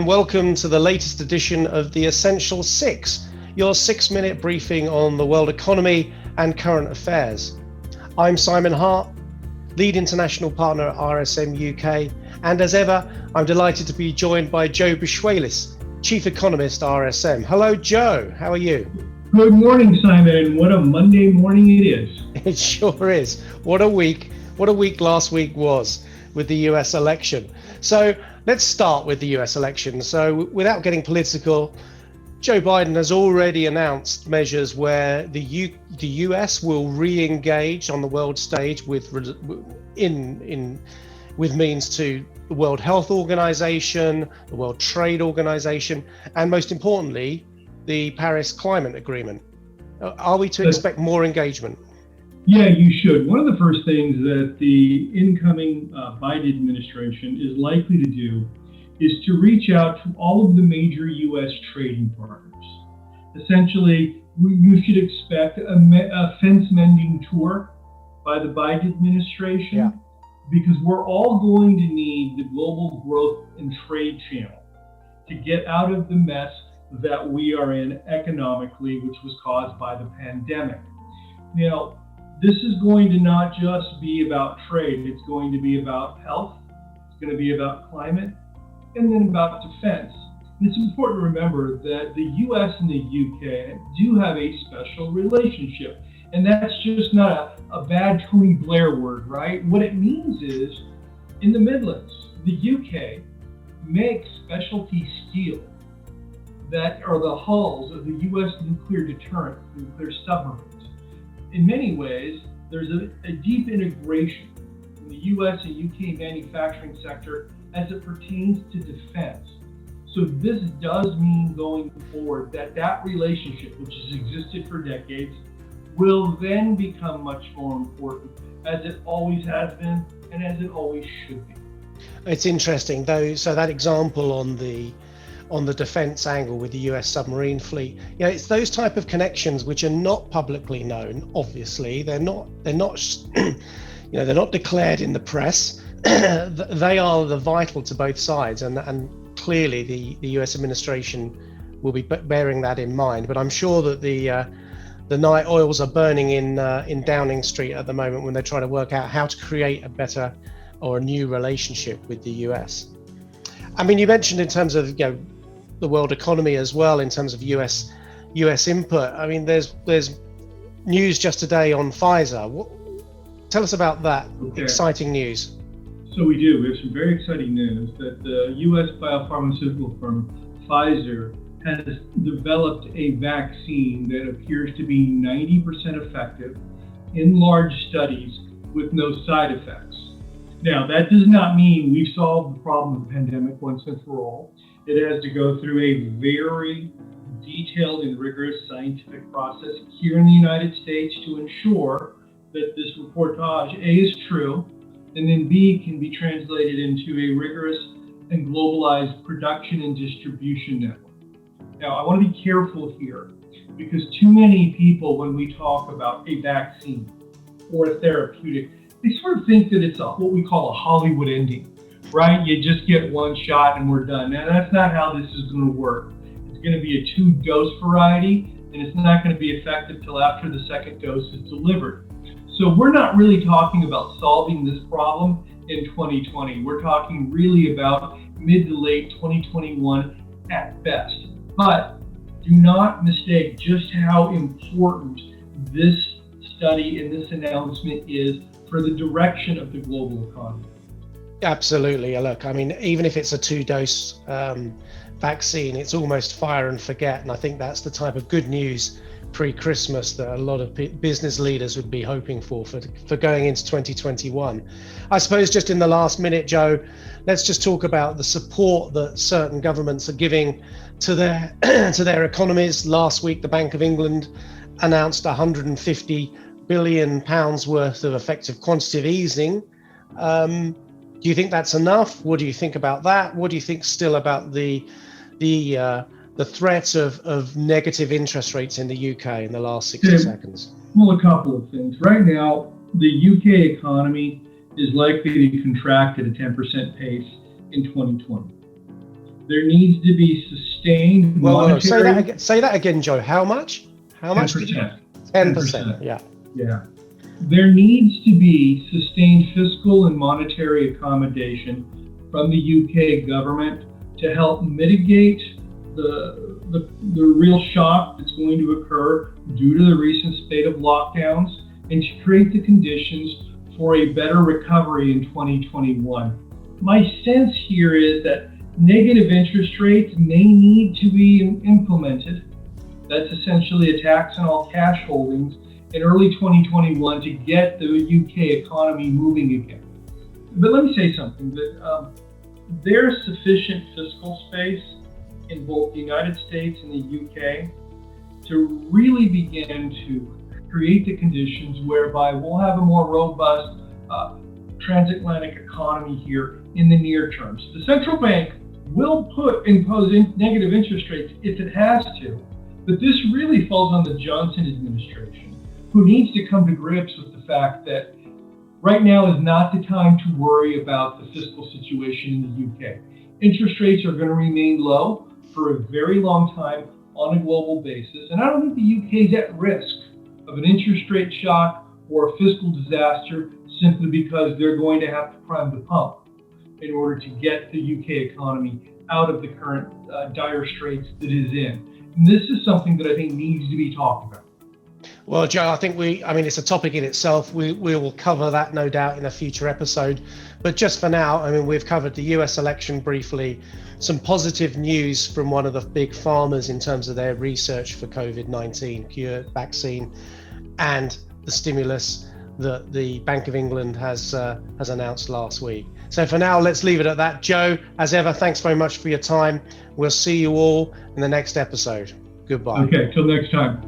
and welcome to the latest edition of the Essential Six, your 6-minute briefing on the world economy and current affairs. I'm Simon Hart, lead international partner at RSM UK, and as ever, I'm delighted to be joined by Joe Brusuelas, chief economist, RSM. Hello, Joe. How are you? Good morning, Simon, and what a Monday morning it is. It sure is. What a week last week was with the US election. So let's start with the US election. So without getting political, Joe Biden has already announced measures where the US will re-engage on the world stage with means to the World Health Organization, the World Trade Organization, and most importantly, the Paris Climate Agreement. Are we to expect more engagement? Yeah, you should. One of the first things that the incoming Biden administration is likely to do is to reach out to all of the major U.S. trading partners. Essentially, you should expect a fence-mending tour by the Biden administration, because we're all going to need the global growth and trade channel to get out of the mess that we are in economically, which was caused by the pandemic. Now, this is going to not just be about trade, it's going to be about health, it's going to be about climate, and then about defense. And it's important to remember that the US and the UK do have a special relationship. And that's just not a bad Tony Blair word, right? What it means is, in the Midlands, the UK makes specialty steel that are the hulls of the US nuclear deterrent, nuclear submarines. In many ways, there's a deep integration in the US and UK manufacturing sector as it pertains to defense. So this does mean going forward that relationship, which has existed for decades, will then become much more important, as it always has been and as it always should be. It's interesting though, so that example on the defense angle with the US submarine fleet, it's those type of connections which are not publicly known. Obviously, they're not they're not declared in the press. They are the vital to both sides, and clearly the US administration will be bearing that in mind. But I'm sure that the night oils are burning in Downing Street at the moment when they try to work out how to create a better or a new relationship with the US. I mean, you mentioned in terms of the world economy as well, in terms of US input. I mean, there's news just today on Pfizer. Tell us about that. Okay. Exciting news. So we do. We have some very exciting news that the US biopharmaceutical firm Pfizer has developed a vaccine that appears to be 90% effective in large studies with no side effects. Now, that does not mean we've solved the problem of the pandemic once and for all. It has to go through a very detailed and rigorous scientific process here in the United States to ensure that this reportage, A, is true, and then B, can be translated into a rigorous and globalized production and distribution network. Now, I want to be careful here, because too many people, when we talk about a vaccine or a therapeutic, they sort of think that it's what we call a Hollywood ending, right? You just get one shot and we're done. Now, that's not how this is going to work. It's going to be a 2-dose variety, and it's not going to be effective till after the second dose is delivered. So we're not really talking about solving this problem in 2020. We're talking really about mid to late 2021 at best. But do not mistake just how important this study and this announcement is for the direction of the global economy. Absolutely. Look, I mean, even if it's a 2-dose vaccine, it's almost fire and forget. And I think that's the type of good news pre-Christmas that a lot of business leaders would be hoping for going into 2021. I suppose just in the last minute, Joe, let's just talk about the support that certain governments are giving to their to their economies. Last week, the Bank of England announced £150 billion worth of effective quantitative easing. Do you think that's enough? What do you think about that? What do you think still about the threat of negative interest rates in the UK in the last 60 seconds? Well, a couple of things. Right now, the UK economy is likely to contract at a 10% pace in 2020. There needs to be sustained monetary. Say that again, Joe. How much? How much? 10%. 10%. Yeah. Yeah. There needs to be sustained fiscal and monetary accommodation from the UK government to help mitigate the real shock that's going to occur due to the recent spate of lockdowns, and to create the conditions for a better recovery in 2021. My sense here is that negative interest rates may need to be implemented. That's essentially a tax on all cash holdings in early 2021 to get the UK economy moving again. But let me say something, that there's sufficient fiscal space in both the United States and the UK to really begin to create the conditions whereby we'll have a more robust transatlantic economy here in the near term. So the central bank will impose negative interest rates if it has to, but this really falls on the Johnson administration, who needs to come to grips with the fact that right now is not the time to worry about the fiscal situation in the UK. Interest rates are going to remain low for a very long time on a global basis, and I don't think the UK is at risk of an interest rate shock or a fiscal disaster simply because they're going to have to prime the pump in order to get the UK economy out of the current dire straits that it is in. And this is something that I think needs to be talked about. Well, Joe, I think it's a topic in itself. We will cover that, no doubt, in a future episode. But just for now, we've covered the US election briefly, some positive news from one of the big pharmas in terms of their research for COVID-19 cure vaccine, and the stimulus that the Bank of England has announced last week. So for now, let's leave it at that. Joe, as ever, thanks very much for your time. We'll see you all in the next episode. Goodbye. Okay, till next time.